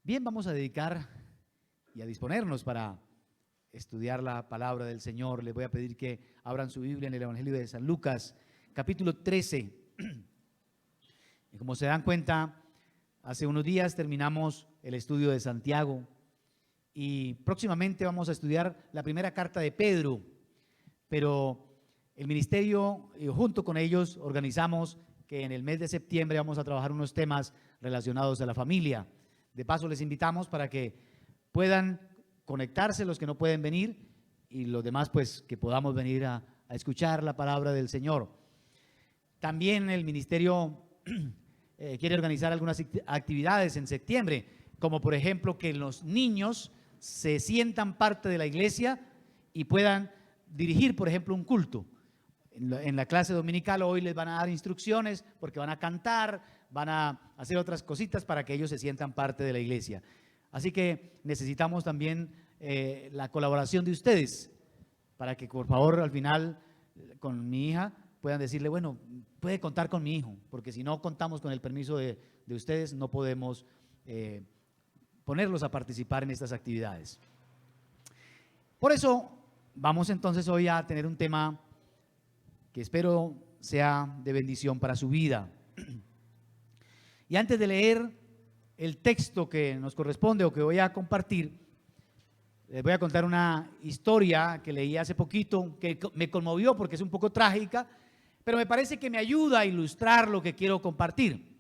Bien, vamos a dedicar y a disponernos para estudiar la palabra del Señor. Les voy a pedir que abran su Biblia en el Evangelio de San Lucas, capítulo 13. Y como se dan cuenta, hace unos días terminamos el estudio de Santiago y próximamente vamos a estudiar la primera carta de Pedro, pero el ministerio, junto con ellos, organizamos que en el mes de septiembre vamos a trabajar unos temas relacionados a la familia. De paso, les invitamos para que puedan conectarse los que no pueden venir y los demás, pues, que podamos venir a escuchar la palabra del Señor. También el ministerio quiere organizar algunas actividades en septiembre, como por ejemplo que los niños se sientan parte de la iglesia y puedan dirigir, por ejemplo, un culto. En la clase dominical hoy les van a dar instrucciones porque van a cantar, van a hacer otras cositas para que ellos se sientan parte de la iglesia. Así que necesitamos también la colaboración de ustedes para que por favor al final con mi hija puedan decirle, bueno, puede contar con mi hijo, porque si no contamos con el permiso de ustedes no podemos ponerlos a participar en estas actividades. Por eso vamos entonces hoy a tener un tema que espero sea de bendición para su vida. Y antes de leer el texto que nos corresponde o que voy a compartir, les voy a contar una historia que leí hace poquito, que me conmovió porque es un poco trágica, pero me parece que me ayuda a ilustrar lo que quiero compartir.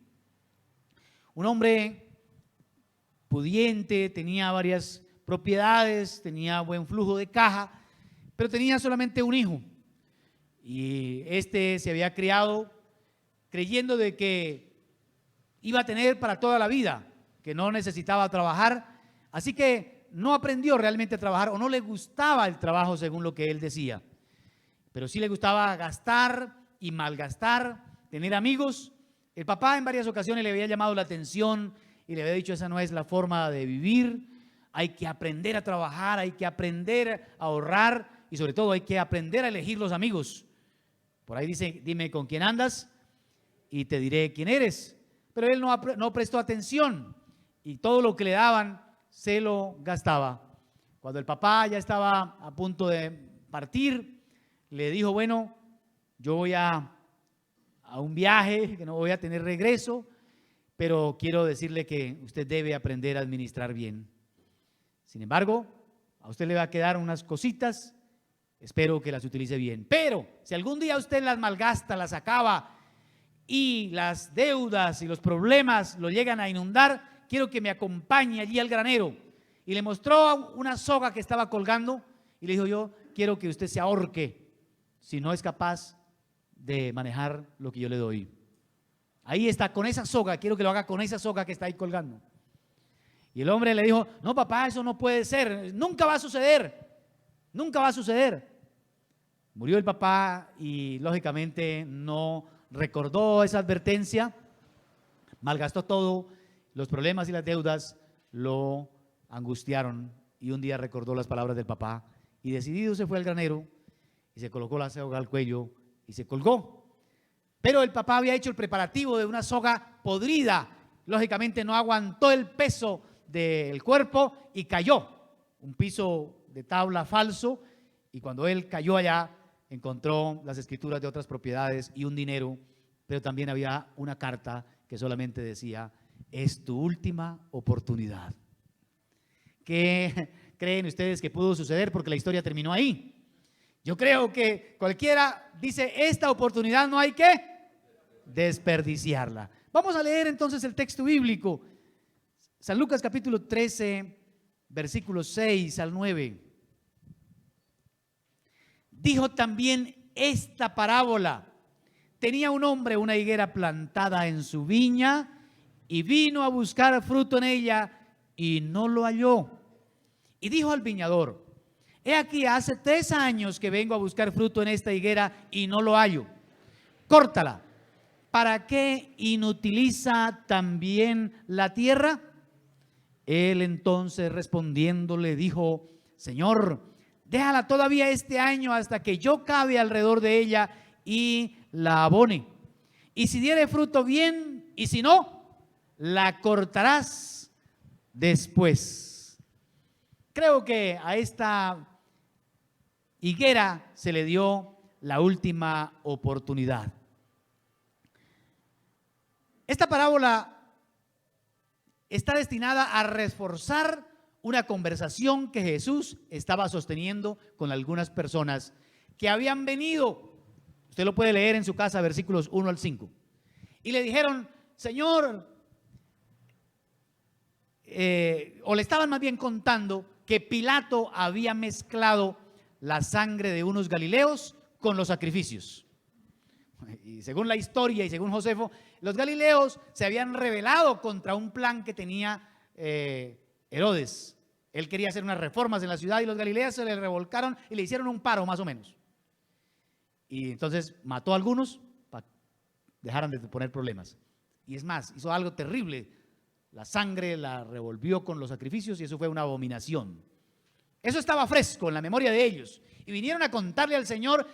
Un hombre pudiente, tenía varias propiedades, tenía buen flujo de caja, pero tenía solamente un hijo. Y este se había criado creyendo de que iba a tener para toda la vida, que no necesitaba trabajar, así que no aprendió realmente a trabajar o no le gustaba el trabajo según lo que él decía, pero sí le gustaba gastar y malgastar, tener amigos. El papá en varias ocasiones le había llamado la atención y le había dicho, esa no es la forma de vivir, hay que aprender a trabajar, hay que aprender a ahorrar y sobre todo hay que aprender a elegir los amigos. Por ahí dice, dime con quién andas y te diré quién eres. Pero él no prestó atención y todo lo que le daban se lo gastaba. Cuando el papá ya estaba a punto de partir, le dijo, bueno, yo voy a un viaje, que no voy a tener regreso, pero quiero decirle que usted debe aprender a administrar bien. Sin embargo, a usted le va a quedar unas cositas, espero que las utilice bien. Pero si algún día usted las malgasta, las acaba y las deudas y los problemas lo llegan a inundar, quiero que me acompañe allí al granero. Y le mostró una soga que estaba colgando y le dijo, yo quiero que usted se ahorque si no es capaz de manejar lo que yo le doy. Ahí está, con esa soga, quiero que lo haga con esa soga que está ahí colgando. Y el hombre le dijo, no papá, eso no puede ser, nunca va a suceder, nunca va a suceder. Murió el papá y lógicamente no recordó esa advertencia, malgastó todo, los problemas y las deudas lo angustiaron y un día recordó las palabras del papá y decidido se fue al granero y se colocó la soga al cuello y se colgó. Pero el papá había hecho el preparativo de una soga podrida, lógicamente no aguantó el peso del cuerpo y cayó, un piso de tabla falso, y cuando él cayó allá encontró las escrituras de otras propiedades y un dinero, pero también había una carta que solamente decía, es tu última oportunidad. ¿Qué creen ustedes que pudo suceder? Porque la historia terminó ahí. Yo creo que cualquiera dice, esta oportunidad no hay que desperdiciarla. Vamos a leer entonces el texto bíblico. San Lucas capítulo 13, versículos 6 al 9. Dijo también esta parábola. Tenía un hombre una higuera plantada en su viña y vino a buscar fruto en ella y no lo halló. Y dijo al viñador, he aquí hace 3 años que vengo a buscar fruto en esta higuera y no lo hallo. Córtala. ¿Para qué inutiliza también la tierra? Él entonces respondiendo le dijo, Señor, déjala todavía este año hasta que yo cabe alrededor de ella y la abone. Y si diere fruto bien, y si no, la cortarás. después. Creo que a esta higuera se le dio la última oportunidad. Esta parábola está destinada a reforzar una conversación que Jesús estaba sosteniendo con algunas personas que habían venido. Usted lo puede leer en su casa, versículos 1 al 5. Y le dijeron, Señor, o le estaban más bien contando que Pilato había mezclado la sangre de unos galileos con los sacrificios. Y según la historia y según Josefo, los galileos se habían rebelado contra un plan que tenía Herodes. Él quería hacer unas reformas en la ciudad y los galileos se le revolcaron y le hicieron un paro más o menos. Y entonces mató a algunos para que dejaran de poner problemas. Y es más, hizo algo terrible. La sangre la revolvió con los sacrificios y eso fue una abominación. Eso estaba fresco en la memoria de ellos. Y vinieron a contarle al Señor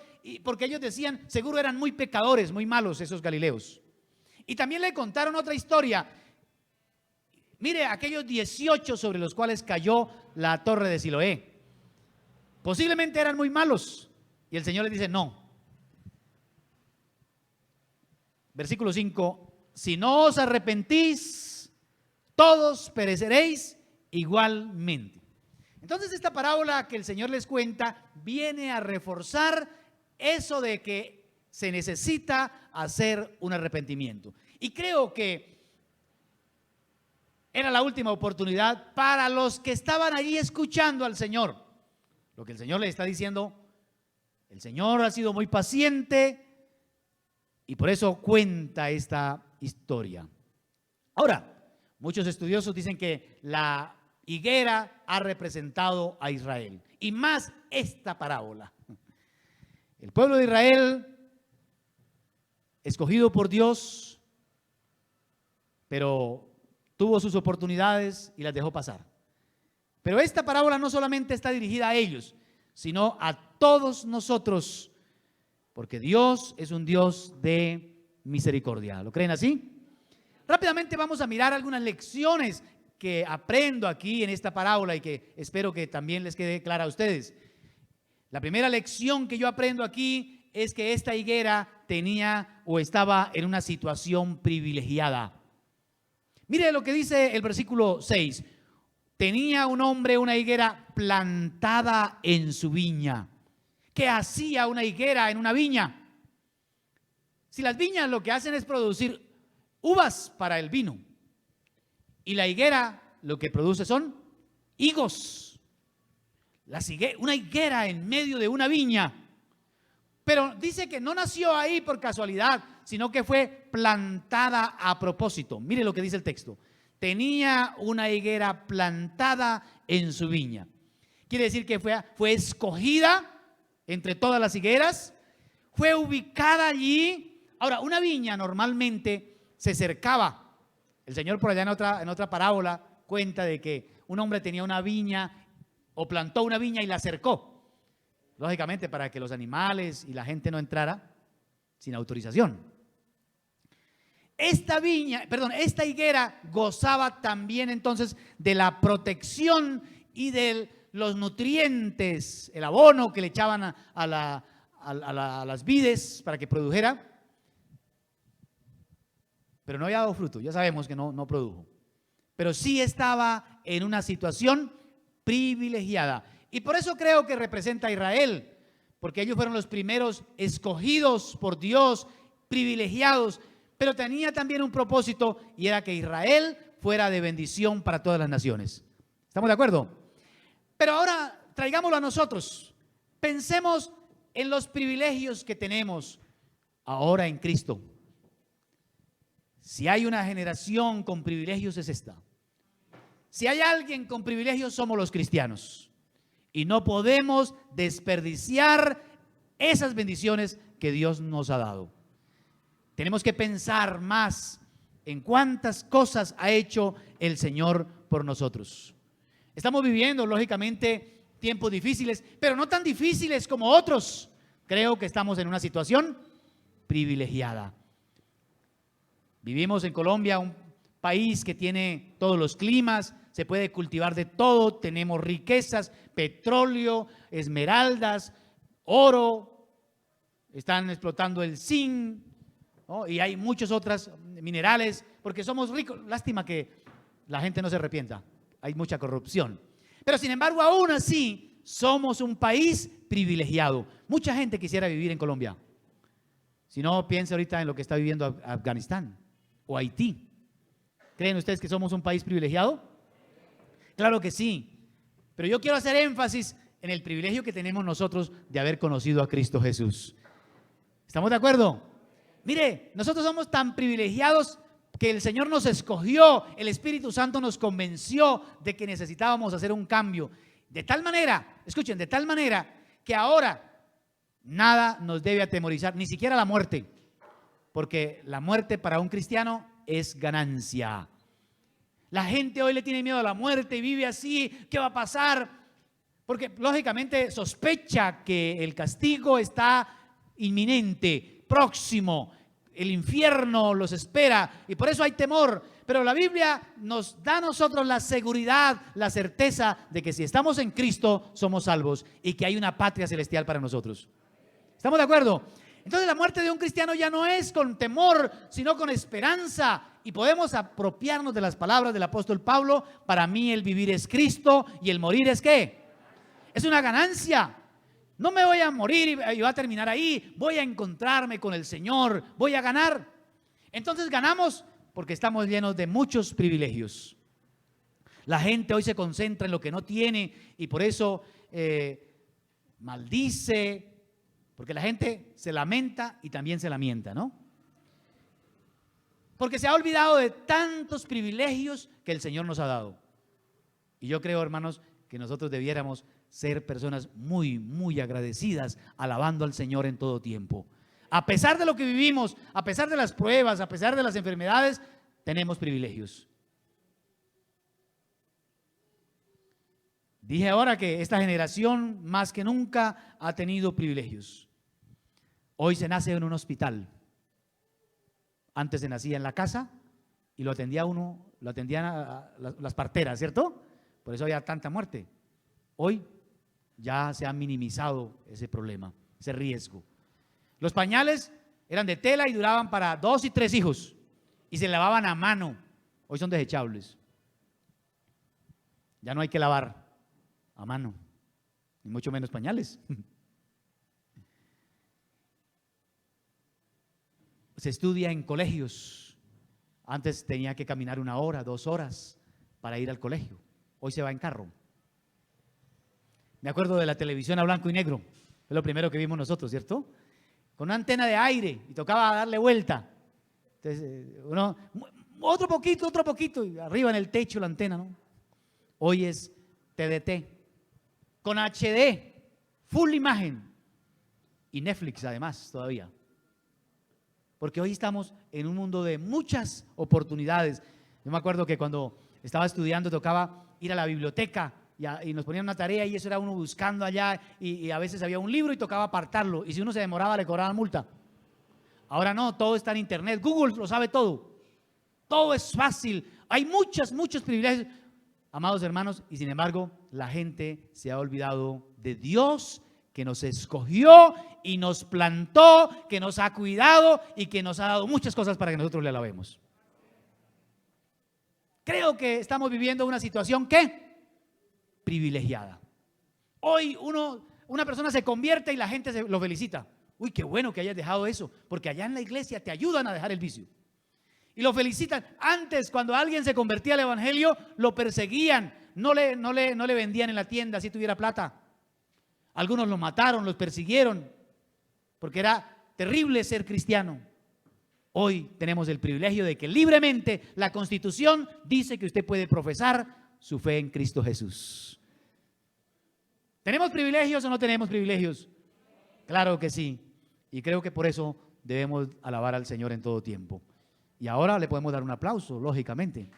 porque ellos decían, seguro eran muy pecadores, muy malos esos galileos. Y también le contaron otra historia. Mire, aquellos 18 sobre los cuales cayó la torre de Siloé. Posiblemente eran muy malos. Y el Señor les dice, no. Versículo 5, si no os arrepentís, todos pereceréis igualmente. Entonces esta parábola que el Señor les cuenta viene a reforzar eso de que se necesita hacer un arrepentimiento. Y creo que era la última oportunidad para los que estaban ahí escuchando al Señor. Lo que el Señor le está diciendo, el Señor ha sido muy paciente y por eso cuenta esta historia. Ahora, muchos estudiosos dicen que la higuera ha representado a Israel y más esta parábola. El pueblo de Israel, escogido por Dios, pero tuvo sus oportunidades y las dejó pasar. Pero esta parábola no solamente está dirigida a ellos, sino a todos nosotros, porque Dios es un Dios de misericordia. ¿Lo creen así? Rápidamente vamos a mirar algunas lecciones que aprendo aquí en esta parábola y que espero que también les quede clara a ustedes. La primera lección que yo aprendo aquí es que esta higuera tenía o estaba en una situación privilegiada. Mire lo que dice el versículo 6. Tenía un hombre una higuera plantada en su viña. ¿Qué hacía una higuera en una viña? Si las viñas lo que hacen es producir uvas para el vino y la higuera lo que produce son higos. Una higuera en medio de una viña. Pero dice que no nació ahí por casualidad, sino que fue plantada a propósito. Mire lo que dice el texto. Tenía una higuera plantada en su viña. Quiere decir que fue escogida entre todas las higueras, fue ubicada allí. Ahora, una viña normalmente se cercaba. El Señor por allá en otra parábola cuenta de que un hombre tenía una viña o plantó una viña y la cercó. Lógicamente para que los animales y la gente no entrara sin autorización. Esta higuera gozaba también entonces de la protección y de los nutrientes, el abono que le echaban a las vides para que produjera. Pero no había dado fruto, ya sabemos que no produjo. Pero sí estaba en una situación privilegiada. Y por eso creo que representa a Israel, porque ellos fueron los primeros escogidos por Dios, privilegiados, pero tenía también un propósito y era que Israel fuera de bendición para todas las naciones. ¿Estamos de acuerdo? Pero ahora traigámoslo a nosotros. Pensemos en los privilegios que tenemos ahora en Cristo. Si hay una generación con privilegios es esta. Si hay alguien con privilegios somos los cristianos. Y no podemos desperdiciar esas bendiciones que Dios nos ha dado. Tenemos que pensar más en cuántas cosas ha hecho el Señor por nosotros. Estamos viviendo, lógicamente, tiempos difíciles, pero no tan difíciles como otros. Creo que estamos en una situación privilegiada. Vivimos en Colombia un país que tiene todos los climas, se puede cultivar de todo, tenemos riquezas, petróleo, esmeraldas, oro, están explotando el zinc, ¿no? Y hay muchos otros minerales, porque somos ricos. Lástima que la gente no se arrepienta, hay mucha corrupción. Pero sin embargo, aún así, somos un país privilegiado. Mucha gente quisiera vivir en Colombia. Si no, piensa ahorita en lo que está viviendo Afganistán o Haití. ¿Creen ustedes que somos un país privilegiado? Claro que sí. Pero yo quiero hacer énfasis en el privilegio que tenemos nosotros de haber conocido a Cristo Jesús. ¿Estamos de acuerdo? Mire, nosotros somos tan privilegiados que el Señor nos escogió, el Espíritu Santo nos convenció de que necesitábamos hacer un cambio. De tal manera, escuchen, de tal manera que ahora nada nos debe atemorizar, ni siquiera la muerte, porque la muerte para un cristiano es ganancia. La gente hoy le tiene miedo a la muerte y vive así, ¿qué va a pasar? Porque lógicamente sospecha que el castigo está inminente, próximo, el infierno los espera y por eso hay temor. Pero la Biblia nos da a nosotros la seguridad, la certeza de que si estamos en Cristo somos salvos y que hay una patria celestial para nosotros. ¿Estamos de acuerdo? Entonces la muerte de un cristiano ya no es con temor, sino con esperanza. Y podemos apropiarnos de las palabras del apóstol Pablo: para mí el vivir es Cristo y el morir es ¿qué? Es una ganancia. No me voy a morir y voy a terminar ahí, voy a encontrarme con el Señor, voy a ganar. Entonces ganamos porque estamos llenos de muchos privilegios. La gente hoy se concentra en lo que no tiene y por eso maldice, porque la gente se lamenta y también se lamenta, ¿no? Porque se ha olvidado de tantos privilegios que el Señor nos ha dado. Y yo creo, hermanos, que nosotros debiéramos ser personas muy, muy agradecidas, alabando al Señor en todo tiempo. A pesar de lo que vivimos, a pesar de las pruebas, a pesar de las enfermedades, tenemos privilegios. Dije ahora que esta generación más que nunca ha tenido privilegios. Hoy se nace en un hospital. Antes se nacía en la casa y lo atendía uno, lo atendían a las parteras, ¿cierto? Por eso había tanta muerte. Hoy ya se ha minimizado ese problema, ese riesgo. Los pañales eran de tela y duraban para 2 y 3 hijos y se lavaban a mano. Hoy son desechables. Ya no hay que lavar a mano, ni mucho menos pañales. Se estudia en colegios. Antes tenía que caminar 1 hora, 2 horas para ir al colegio. Hoy se va en carro. Me acuerdo de la televisión a blanco y negro. Es lo primero que vimos nosotros, ¿cierto? Con una antena de aire y tocaba darle vuelta. Entonces, otro poquito, y arriba en el techo la antena, ¿no? Hoy es TDT, con HD, full imagen y Netflix además todavía. Porque hoy estamos en un mundo de muchas oportunidades. Yo me acuerdo que cuando estaba estudiando tocaba ir a la biblioteca y nos ponían una tarea y eso era uno buscando allá y a veces había un libro y tocaba apartarlo y si uno se demoraba le cobraban multa. Ahora no, todo está en internet, Google lo sabe todo. Todo es fácil, hay muchos privilegios, amados hermanos, y sin embargo la gente se ha olvidado de Dios, que nos escogió y nos plantó, que nos ha cuidado y que nos ha dado muchas cosas para que nosotros le alabemos. Creo que estamos viviendo una situación ¿qué? Privilegiada. Hoy una persona se convierte y la gente lo felicita. Uy, qué bueno que hayas dejado eso, porque allá en la iglesia te ayudan a dejar el vicio. Y lo felicitan. Antes, cuando alguien se convertía al evangelio, lo perseguían, no le vendían en la tienda si tuviera plata. Algunos lo mataron, los persiguieron, porque era terrible ser cristiano. Hoy tenemos el privilegio de que libremente la Constitución dice que usted puede profesar su fe en Cristo Jesús. ¿Tenemos privilegios o no tenemos privilegios? Claro que sí. Y creo que por eso debemos alabar al Señor en todo tiempo. Y ahora le podemos dar un aplauso, lógicamente.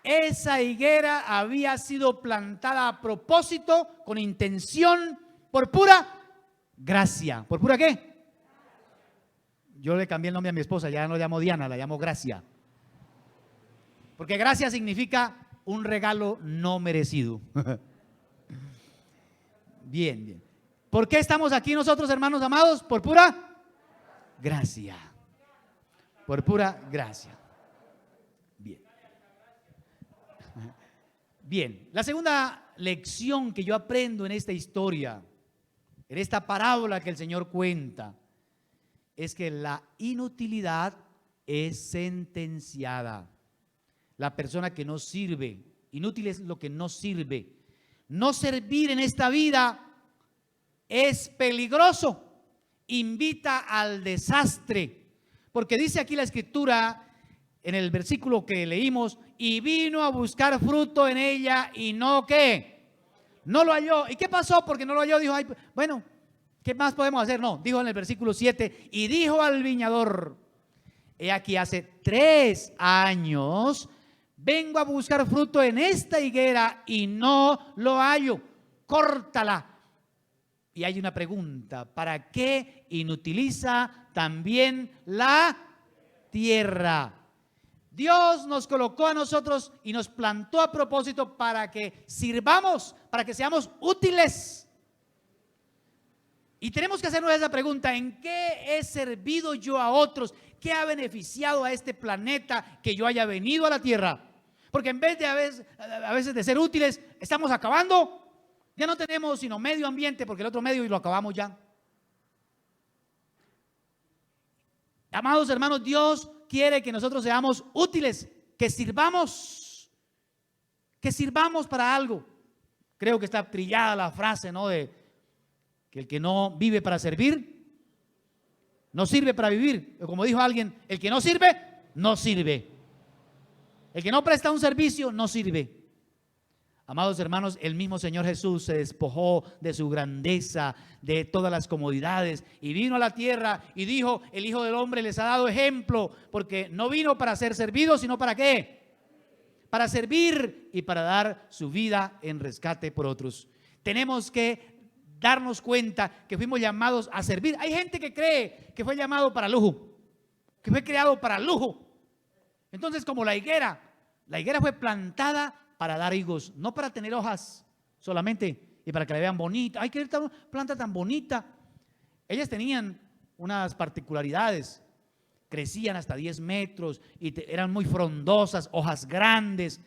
Esa higuera había sido plantada a propósito, con intención, por pura gracia. ¿Por pura qué? Yo le cambié el nombre a mi esposa, ya no la llamo Diana, la llamo Gracia. Porque gracia significa un regalo no merecido. Bien, bien. ¿Por qué estamos aquí nosotros, hermanos amados? Por pura gracia. Por pura gracia. Bien. Bien. La segunda lección que yo aprendo en esta historia, en esta parábola que el Señor cuenta, es que la inutilidad es sentenciada. La persona que no sirve, inútil es lo que no sirve. No servir en esta vida es peligroso, invita al desastre, porque dice aquí la Escritura en el versículo que leímos, y vino a buscar fruto en ella y no, ¿qué? No lo halló. ¿Y qué pasó? Porque no lo halló, dijo, ay, bueno, ¿qué más podemos hacer? No, dijo en el versículo 7, y dijo al viñador, he aquí hace 3 años vengo a buscar fruto en esta higuera y no lo hallo, córtala. Y hay una pregunta, ¿para qué inutiliza también la tierra? Dios nos colocó a nosotros y nos plantó a propósito para que sirvamos, para que seamos útiles. Y tenemos que hacernos esa pregunta, ¿en qué he servido yo a otros? ¿Qué ha beneficiado a este planeta que yo haya venido a la tierra? Porque en vez de a veces de ser útiles, estamos acabando. Ya no tenemos sino medio ambiente, porque el otro medio y lo acabamos ya. Amados hermanos, Dios quiere que nosotros seamos útiles, que sirvamos para algo. Creo que está trillada la frase, ¿no? De que el que no vive para servir, no sirve para vivir. Como dijo alguien, el que no sirve, no sirve. El que no presta un servicio, no sirve. Amados hermanos, el mismo Señor Jesús se despojó de su grandeza, de todas las comodidades y vino a la tierra y dijo, el Hijo del Hombre les ha dado ejemplo, porque no vino para ser servido, sino para ¿qué? Para servir y para dar su vida en rescate por otros. Tenemos que darnos cuenta que fuimos llamados a servir. Hay gente que cree que fue llamado para lujo, que fue creado para lujo. Entonces, como la higuera fue plantada para dar higos, no para tener hojas solamente y para que la vean bonita. Ay, qué planta tan bonita. Ellas tenían unas particularidades, crecían hasta 10 metros y eran muy frondosas, hojas grandes,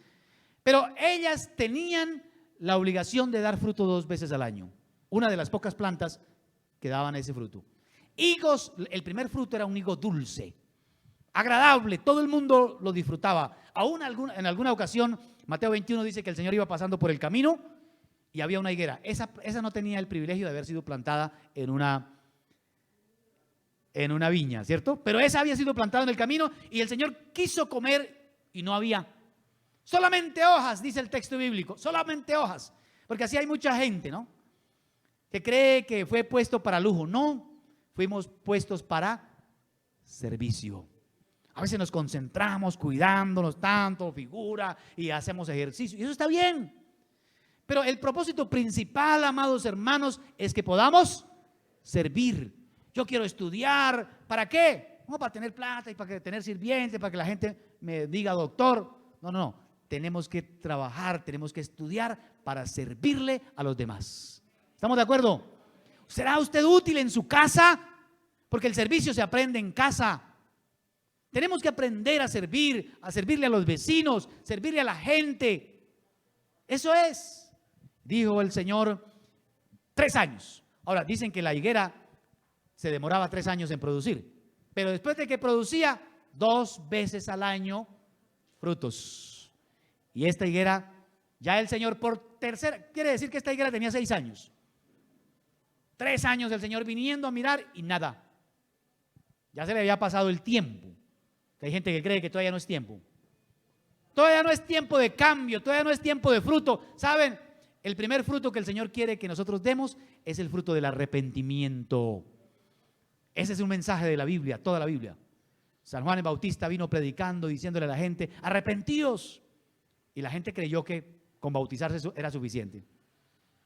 pero ellas tenían la obligación de dar fruto 2 veces al año. Una de las pocas plantas que daban ese fruto. Higos, el primer fruto era un higo dulce, agradable, todo el mundo lo disfrutaba. Aún en alguna ocasión, Mateo 21 dice que el Señor iba pasando por el camino y había una higuera. Esa no tenía el privilegio de haber sido plantada en una viña, ¿cierto? Pero esa había sido plantada en el camino y el Señor quiso comer y no había. Solamente hojas, dice el texto bíblico, solamente hojas. Porque así hay mucha gente, ¿no? Que cree que fue puesto para lujo. No, fuimos puestos para servicio. A veces nos concentramos cuidándonos tanto, figura, y hacemos ejercicio. Y eso está bien. Pero el propósito principal, amados hermanos, es que podamos servir. Yo quiero estudiar. ¿Para qué? No para tener plata y para tener sirvientes, para que la gente me diga doctor. No. Tenemos que trabajar, tenemos que estudiar para servirle a los demás. ¿Estamos de acuerdo? ¿Será usted útil en su casa? Porque el servicio se aprende en casa. Tenemos que aprender a servirle a los vecinos, servirle a la gente. Eso es, dijo el Señor, 3 años. Ahora, dicen que la higuera se demoraba 3 años en producir, pero después de que producía 2 veces al año frutos. Y esta higuera, ya el Señor por tercera, quiere decir que esta higuera tenía 6 años. 3 años el Señor viniendo a mirar y nada. Ya se le había pasado el tiempo. Hay gente que cree que todavía no es tiempo. Todavía no es tiempo de cambio, todavía no es tiempo de fruto. ¿Saben? El primer fruto que el Señor quiere que nosotros demos es el fruto del arrepentimiento. Ese es un mensaje de la Biblia, toda la Biblia. San Juan el Bautista vino predicando, diciéndole a la gente, arrepentíos. Y la gente creyó que con bautizarse era suficiente.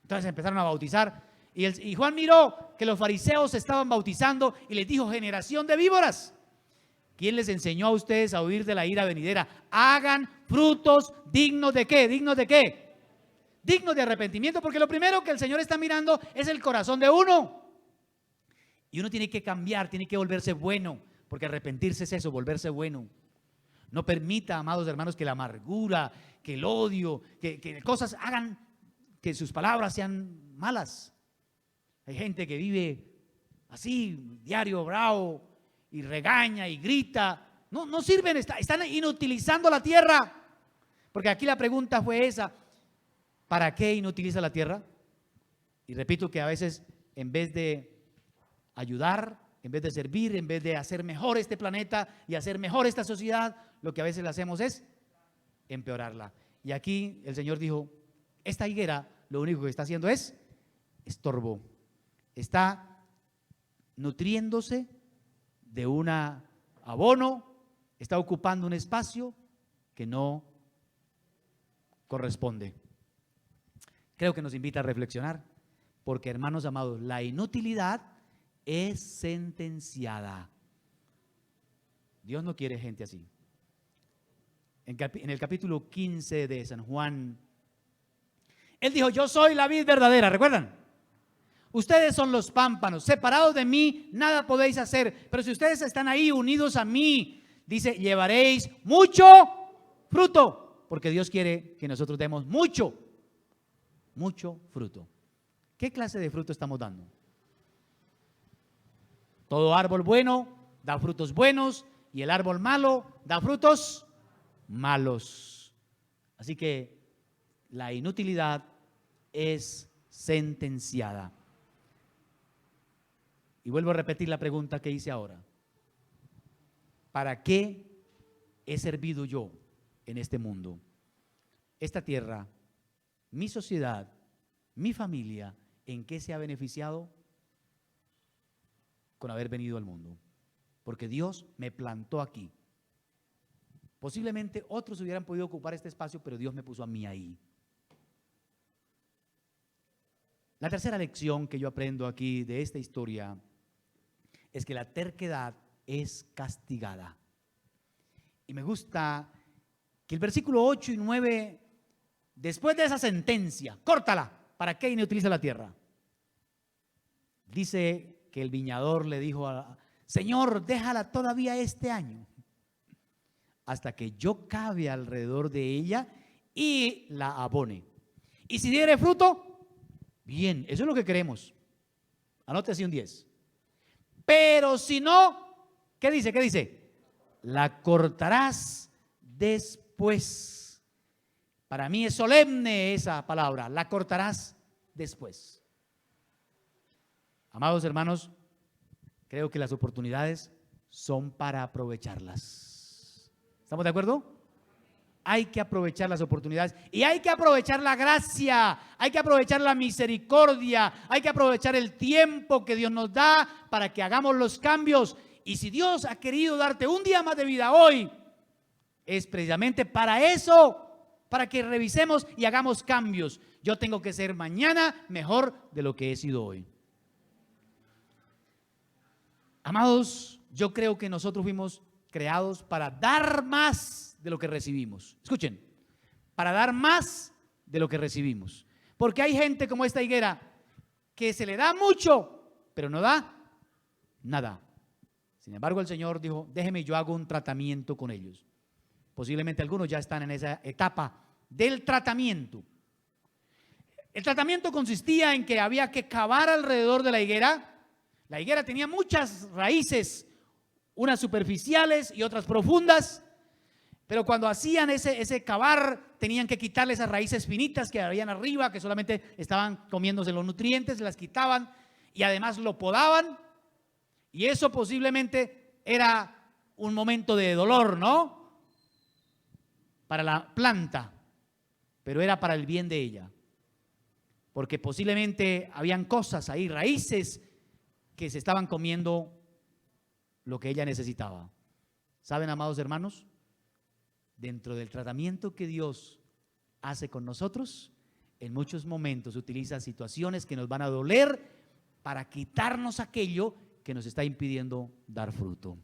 Entonces empezaron a bautizar Y Juan miró que los fariseos se estaban bautizando y les dijo: generación de víboras, ¿quién les enseñó a ustedes a huir de la ira venidera? Hagan frutos dignos ¿de qué? ¿Dignos de qué? Dignos de arrepentimiento, porque lo primero que el Señor está mirando es el corazón de uno. Y uno tiene que cambiar, tiene que volverse bueno, porque arrepentirse es eso, volverse bueno. No permita, amados hermanos, que la amargura, que el odio, que cosas hagan que sus palabras sean malas. Hay gente que vive así, diario bravo, y regaña y grita. No sirven, están inutilizando la tierra. Porque aquí la pregunta fue esa: ¿para qué inutiliza la tierra? Y repito que a veces, en vez de ayudar, en vez de servir, en vez de hacer mejor este planeta y hacer mejor esta sociedad, lo que a veces le hacemos es empeorarla. Y aquí el Señor dijo: esta higuera lo único que está haciendo es estorbo. Está nutriéndose de un abono, está ocupando un espacio que no corresponde. Creo que nos invita a reflexionar, porque, hermanos amados, la inutilidad es sentenciada. Dios no quiere gente así. En el capítulo 15 de San Juan, Él dijo: yo soy la vid verdadera, ¿recuerdan? Ustedes son los pámpanos, separados de mí nada podéis hacer, pero si ustedes están ahí unidos a mí, dice, llevaréis mucho fruto, porque Dios quiere que nosotros demos mucho fruto. ¿Qué clase de fruto estamos dando? Todo árbol bueno da frutos buenos, y el árbol malo da frutos malos. Así que la inutilidad es sentenciada. Y vuelvo a repetir la pregunta que hice ahora: ¿para qué he servido yo en este mundo? Esta tierra, mi sociedad, mi familia, ¿en qué se ha beneficiado con haber venido al mundo? Porque Dios me plantó aquí. Posiblemente otros hubieran podido ocupar este espacio, pero Dios me puso a mí ahí. La tercera lección que yo aprendo aquí de esta historia es que la terquedad es castigada. Y me gusta que el versículo 8 y 9, después de esa sentencia, córtala, ¿para qué inutiliza la tierra? Dice que el viñador le dijo: Señor, déjala todavía este año, hasta que yo cabe alrededor de ella y la abone. Y si diere fruto, bien, eso es lo que queremos. Anote así un 10. Pero si no, ¿qué dice? ¿Qué dice? La cortarás después. Para mí es solemne esa palabra: la cortarás después. Amados hermanos, creo que las oportunidades son para aprovecharlas. ¿Estamos de acuerdo? Hay que aprovechar las oportunidades y hay que aprovechar la gracia, hay que aprovechar la misericordia, hay que aprovechar el tiempo que Dios nos da para que hagamos los cambios. Y si Dios ha querido darte un día más de vida hoy, es precisamente para eso, para que revisemos y hagamos cambios. Yo tengo que ser mañana mejor de lo que he sido hoy. Amados, yo creo que nosotros fuimos creados para dar más de lo que recibimos. Escuchen, para dar más de lo que recibimos. Porque hay gente como esta higuera que se le da mucho, pero no da nada. Sin embargo, el Señor dijo: déjeme, yo hago un tratamiento con ellos. Posiblemente algunos ya están en esa etapa del tratamiento. El tratamiento consistía en que había que cavar alrededor de la higuera. La higuera tenía muchas raíces, unas superficiales y otras profundas, pero cuando hacían ese cavar, tenían que quitarle esas raíces finitas que habían arriba, que solamente estaban comiéndose los nutrientes, las quitaban y además lo podaban, y eso posiblemente era un momento de dolor, ¿no? Para la planta, pero era para el bien de ella, porque posiblemente habían cosas ahí, raíces, que se estaban comiendo lo que ella necesitaba. ¿Saben, amados hermanos? Dentro del tratamiento que Dios hace con nosotros, en muchos momentos utiliza situaciones que nos van a doler para quitarnos aquello que nos está impidiendo dar fruto.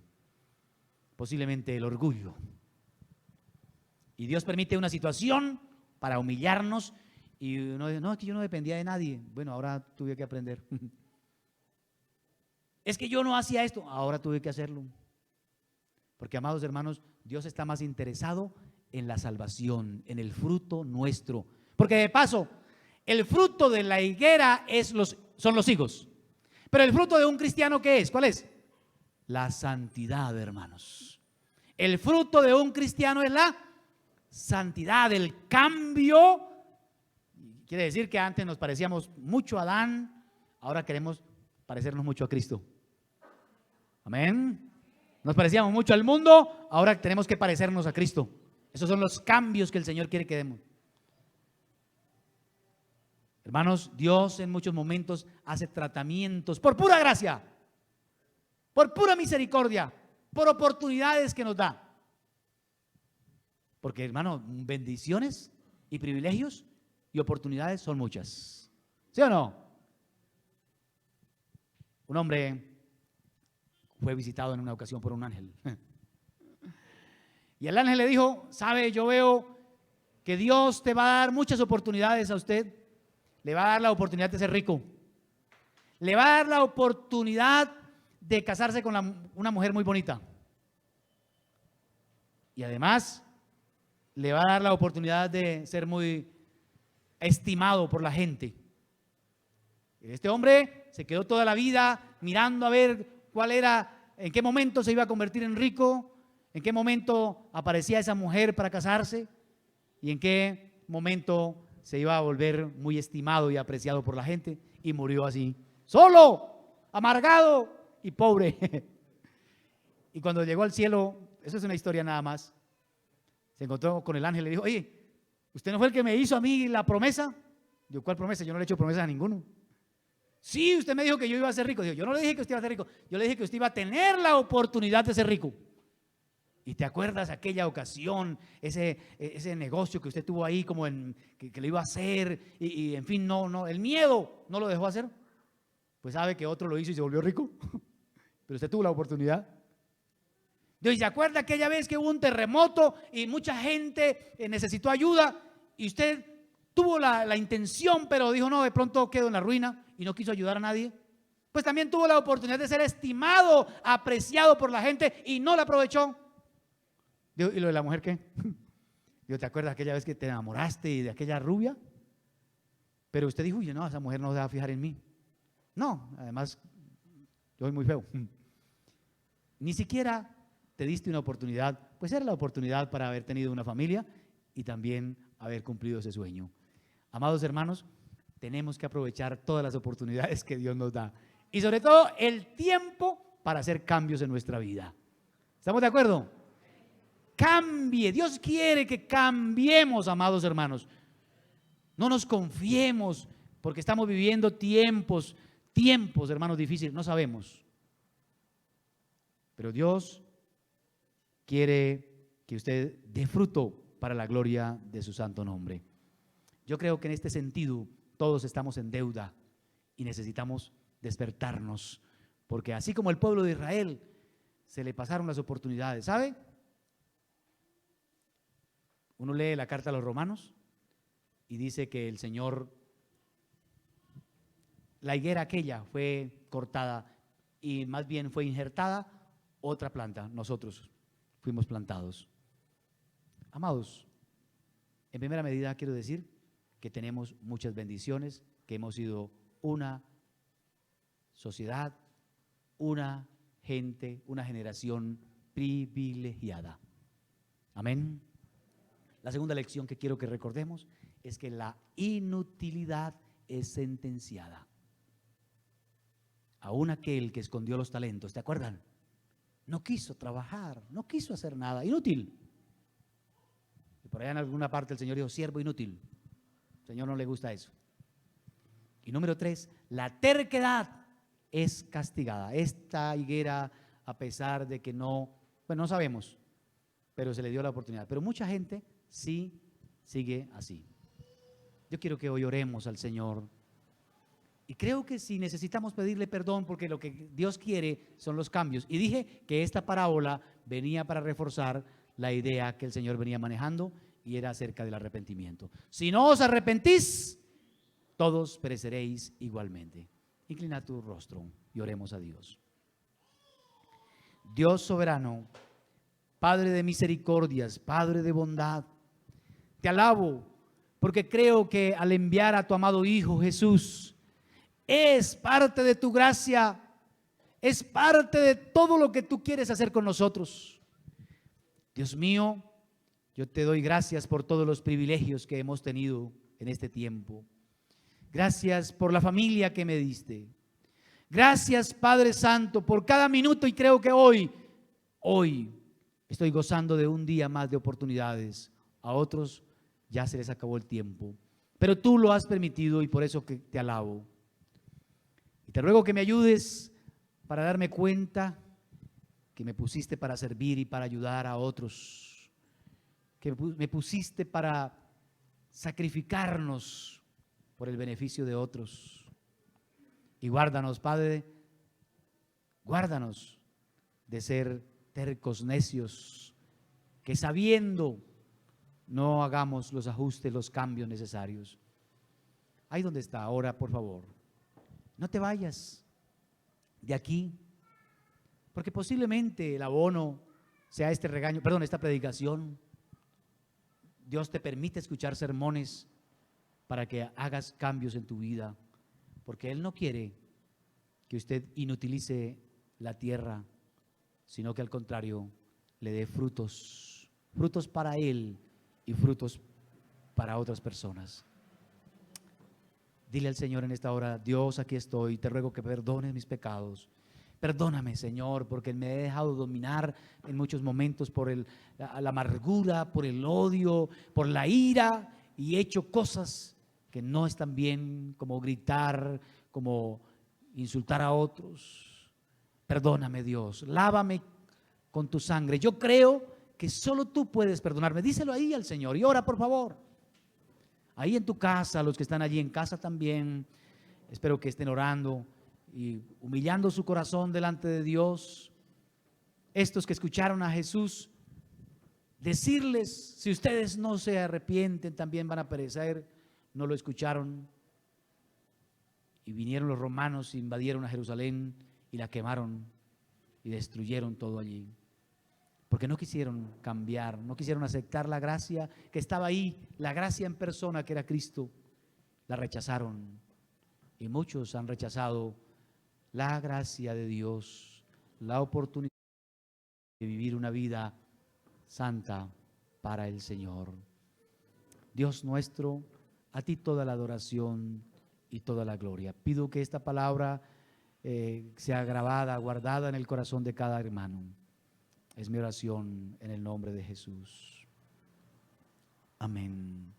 Posiblemente el orgullo. Y Dios permite una situación para humillarnos y uno dice, no, es que yo no dependía de nadie. Bueno, ahora tuve que aprender. Es que yo no hacía esto, ahora tuve que hacerlo. Porque, amados hermanos, Dios está más interesado en la salvación, en el fruto nuestro. Porque de paso, el fruto de la higuera son los higos. Pero el fruto de un cristiano, ¿qué es? ¿Cuál es? La santidad, hermanos. El fruto de un cristiano es la santidad, el cambio. Quiere decir que antes nos parecíamos mucho a Adán, ahora queremos parecernos mucho a Cristo. Amén. Nos parecíamos mucho al mundo, ahora tenemos que parecernos a Cristo. Esos son los cambios que el Señor quiere que demos. Hermanos, Dios en muchos momentos hace tratamientos por pura gracia, por pura misericordia, por oportunidades que nos da. Porque, hermano, bendiciones y privilegios y oportunidades son muchas. ¿Sí o no? Un hombre fue visitado en una ocasión por un ángel. Y el ángel le dijo, sabe, yo veo que Dios te va a dar muchas oportunidades a usted. Le va a dar la oportunidad de ser rico. Le va a dar la oportunidad de casarse con una mujer muy bonita. Y además, le va a dar la oportunidad de ser muy estimado por la gente. Este hombre se quedó toda la vida mirando a ver cuál era, en qué momento se iba a convertir en rico, en qué momento aparecía esa mujer para casarse y en qué momento se iba a volver muy estimado y apreciado por la gente, y murió así, solo, amargado y pobre. Y cuando llegó al cielo, eso es una historia nada más, se encontró con el ángel y le dijo, oye, ¿usted no fue el que me hizo a mí la promesa? Yo, ¿cuál promesa? Yo no le he hecho promesas a ninguno. Sí, usted me dijo que yo iba a ser rico. Yo no le dije que usted iba a ser rico, yo le dije que usted iba a tener la oportunidad de ser rico. ¿Y te acuerdas aquella ocasión, ese negocio que usted tuvo ahí como que lo iba a hacer y en fin, el miedo no lo dejó hacer? Pues sabe que otro lo hizo y se volvió rico, pero usted tuvo la oportunidad. Dios, ¿se acuerda aquella vez que hubo un terremoto y mucha gente necesitó ayuda y usted tuvo la intención, pero dijo no, de pronto quedo en la ruina y no quiso ayudar a nadie? Pues también tuvo la oportunidad de ser estimado, apreciado por la gente y no la aprovechó. ¿Y lo de la mujer qué? Dios, ¿te acuerdas aquella vez que te enamoraste de aquella rubia? Pero usted dijo, no, esa mujer no se va a fijar en mí. No, además, yo soy muy feo. Ni siquiera te diste una oportunidad, pues era la oportunidad para haber tenido una familia y también haber cumplido ese sueño. Amados hermanos, tenemos que aprovechar todas las oportunidades que Dios nos da y sobre todo el tiempo para hacer cambios en nuestra vida. ¿Estamos de acuerdo? Cambie, Dios quiere que cambiemos, amados hermanos. No nos confiemos porque estamos viviendo tiempos, hermanos, difíciles, no sabemos. Pero Dios quiere que usted dé fruto para la gloria de su santo nombre. Yo creo que en este sentido todos estamos en deuda y necesitamos despertarnos, porque así como el pueblo de Israel se le pasaron las oportunidades, ¿sabe? Uno lee la carta a los Romanos y dice que el Señor, la higuera aquella fue cortada y más bien fue injertada otra planta, nosotros fuimos plantados. Amados, en primera medida quiero decir que tenemos muchas bendiciones, que hemos sido una sociedad, una gente, una generación privilegiada. Amén. La segunda lección que quiero que recordemos es que la inutilidad es sentenciada. Aún aquel que escondió los talentos, ¿te acuerdan? No quiso trabajar, no quiso hacer nada, inútil. Y por allá en alguna parte el Señor dijo, siervo inútil. Al Señor no le gusta eso. Y número 3, la terquedad es castigada. Esta higuera, a pesar de que no sabemos, pero se le dio la oportunidad. Pero mucha gente sí sigue así. Yo quiero que hoy oremos al Señor. Y creo que si necesitamos pedirle perdón, porque lo que Dios quiere son los cambios. Y dije que esta parábola venía para reforzar la idea que el Señor venía manejando, y era acerca del arrepentimiento. Si no os arrepentís, todos pereceréis igualmente. Inclina tu rostro y oremos a Dios. Dios soberano, Padre de misericordias, Padre de bondad, te alabo porque creo que al enviar a tu amado Hijo Jesús, es parte de tu gracia, es parte de todo lo que tú quieres hacer con nosotros. Dios mío, yo te doy gracias por todos los privilegios que hemos tenido en este tiempo. Gracias por la familia que me diste. Gracias, Padre Santo, por cada minuto, y creo que hoy estoy gozando de un día más de oportunidades. A otros ya se les acabó el tiempo, pero tú lo has permitido y por eso que te alabo. Y te ruego que me ayudes para darme cuenta que me pusiste para servir y para ayudar a otros, que me pusiste para sacrificarnos por el beneficio de otros. Y guárdanos, Padre, guárdanos de ser tercos, necios, que sabiendo no hagamos los ajustes, los cambios necesarios. Ahí donde está, ahora por favor, no te vayas de aquí, porque posiblemente el abono sea este regaño, perdón, esta predicación. Dios te permite escuchar sermones para que hagas cambios en tu vida, porque Él no quiere que usted inutilice la tierra, sino que al contrario le dé frutos, frutos para Él y frutos para otras personas. Dile al Señor en esta hora: Dios, aquí estoy, te ruego que perdones mis pecados. Perdóname, Señor, porque me he dejado dominar en muchos momentos por la amargura, por el odio, por la ira, y he hecho cosas que no están bien, como gritar, como insultar a otros. Perdóname, Dios, lávame con tu sangre. Yo creo que solo tú puedes perdonarme. Díselo ahí al Señor y ora, por favor. Ahí en tu casa, los que están allí en casa también, espero que estén orando y humillando su corazón delante de Dios. Estos que escucharon a Jesús decirles: si ustedes no se arrepienten, también van a perecer. No lo escucharon y vinieron los romanos, invadieron a Jerusalén y la quemaron y destruyeron todo allí, porque no quisieron cambiar, no quisieron aceptar la gracia que estaba ahí, la gracia en persona que era Cristo. La rechazaron, y muchos han rechazado la gracia de Dios, la oportunidad de vivir una vida santa para el Señor. Dios nuestro, a ti toda la adoración y toda la gloria. Pido que esta palabra sea grabada, guardada en el corazón de cada hermano. Es mi oración en el nombre de Jesús. Amén.